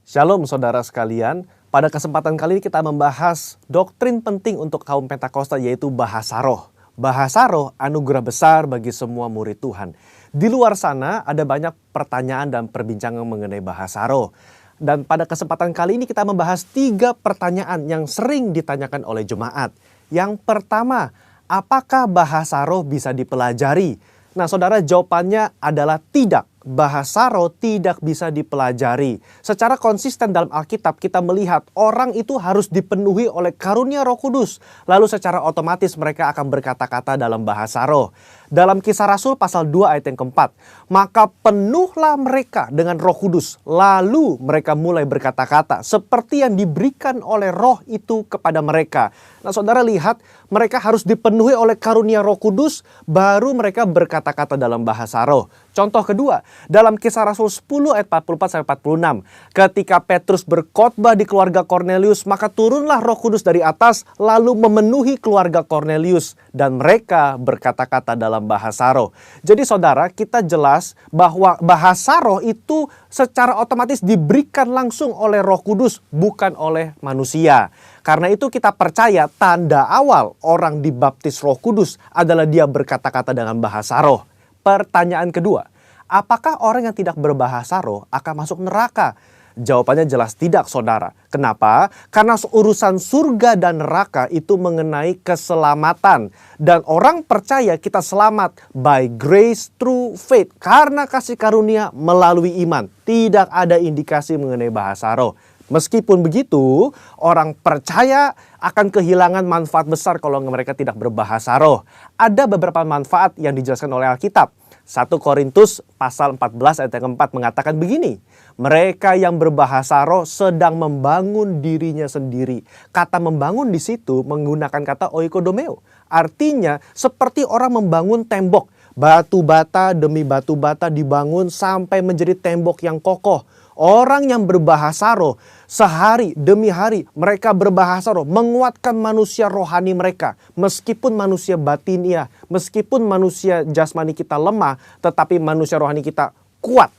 Shalom saudara sekalian, pada kesempatan kali ini kita membahas doktrin penting untuk kaum Pentakosta yaitu bahasa roh. Bahasa roh anugerah besar bagi semua murid Tuhan. Di luar sana ada banyak pertanyaan dan perbincangan mengenai bahasa roh. Dan pada kesempatan kali ini kita membahas 3 pertanyaan yang sering ditanyakan oleh jemaat. Yang pertama, apakah bahasa roh bisa dipelajari? Nah saudara, jawabannya adalah tidak. Bahasa roh tidak bisa dipelajari. Secara konsisten dalam Alkitab kita melihat orang itu harus dipenuhi oleh karunia Roh Kudus. Lalu secara otomatis mereka akan berkata-kata dalam bahasa roh. Dalam Kisah Rasul pasal 2 ayat yang keempat, maka penuhlah mereka dengan Roh Kudus. Lalu mereka mulai berkata-kata seperti yang diberikan oleh roh itu kepada mereka. Nah saudara lihat, mereka harus dipenuhi oleh karunia Roh Kudus, baru mereka berkata-kata dalam bahasa roh. Contoh kedua, dalam Kisah Rasul 10 ayat 44-46. Ketika Petrus berkhotbah di keluarga Kornelius, maka turunlah Roh Kudus dari atas lalu memenuhi keluarga Kornelius. Dan mereka berkata-kata dalam bahasa roh. Jadi saudara, kita jelas bahwa bahasa roh itu secara otomatis diberikan langsung oleh Roh Kudus, bukan oleh manusia. Karena itu kita percaya tanda awal orang dibaptis Roh Kudus adalah dia berkata-kata dengan bahasa roh. Pertanyaan kedua, apakah orang yang tidak berbahasa roh akan masuk neraka? Jawabannya jelas tidak saudara. Kenapa? Karena urusan surga dan neraka itu mengenai keselamatan. Dan orang percaya kita selamat by grace through faith. Karena kasih karunia melalui iman. Tidak ada indikasi mengenai bahasa roh. Meskipun begitu, orang percaya akan kehilangan manfaat besar kalau mereka tidak berbahasa roh. Ada beberapa manfaat yang dijelaskan oleh Alkitab. 1 Korintus pasal 14 ayat yang keempat mengatakan begini. Mereka yang berbahasa roh sedang membangun dirinya sendiri. Kata membangun di situ menggunakan kata oikodomeo. Artinya seperti orang membangun tembok. Batu bata demi batu bata dibangun sampai menjadi tembok yang kokoh. Orang yang berbahasa roh sehari demi hari mereka berbahasa roh menguatkan manusia rohani mereka. Meskipun manusia batinia, meskipun manusia jasmani kita lemah, tetapi manusia rohani kita kuat.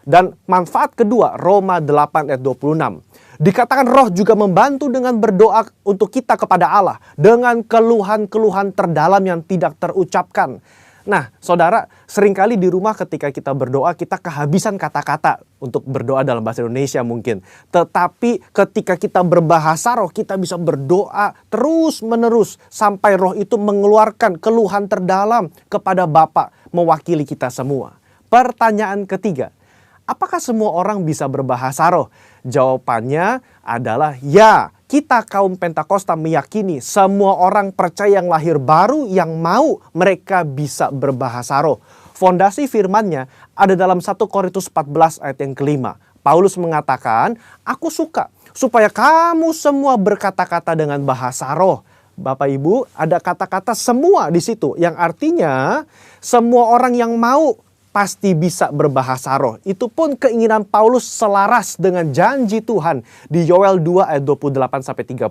Dan manfaat kedua, Roma 8 ayat 26. Dikatakan roh juga membantu dengan berdoa untuk kita kepada Allah. Dengan keluhan-keluhan terdalam yang tidak terucapkan. Nah saudara, seringkali di rumah ketika kita berdoa kita kehabisan kata-kata untuk berdoa dalam bahasa Indonesia mungkin. Tetapi ketika kita berbahasa roh kita bisa berdoa terus menerus sampai roh itu mengeluarkan keluhan terdalam kepada Bapa mewakili kita semua. Pertanyaan ketiga, apakah semua orang bisa berbahasa roh? Jawabannya adalah ya. Kita kaum Pentakosta meyakini semua orang percaya yang lahir baru yang mau mereka bisa berbahasa roh. Fondasi firman-Nya ada dalam 1 Korintus 14 ayat yang kelima. Paulus mengatakan, aku suka supaya kamu semua berkata-kata dengan bahasa roh. Bapak Ibu, ada kata-kata semua di situ yang artinya semua orang yang mau pasti bisa berbahasa roh. Itu pun keinginan Paulus selaras dengan janji Tuhan di Yoel 2 ayat 28-32.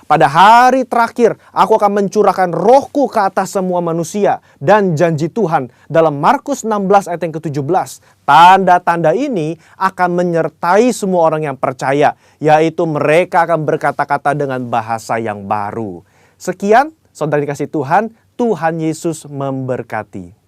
Pada hari terakhir aku akan mencurahkan rohku ke atas semua manusia. Dan janji Tuhan dalam Markus 16 ayat yang ke-17. Tanda-tanda ini akan menyertai semua orang yang percaya. Yaitu mereka akan berkata-kata dengan bahasa yang baru. Sekian, saudara dikasih Tuhan, Tuhan Yesus memberkati.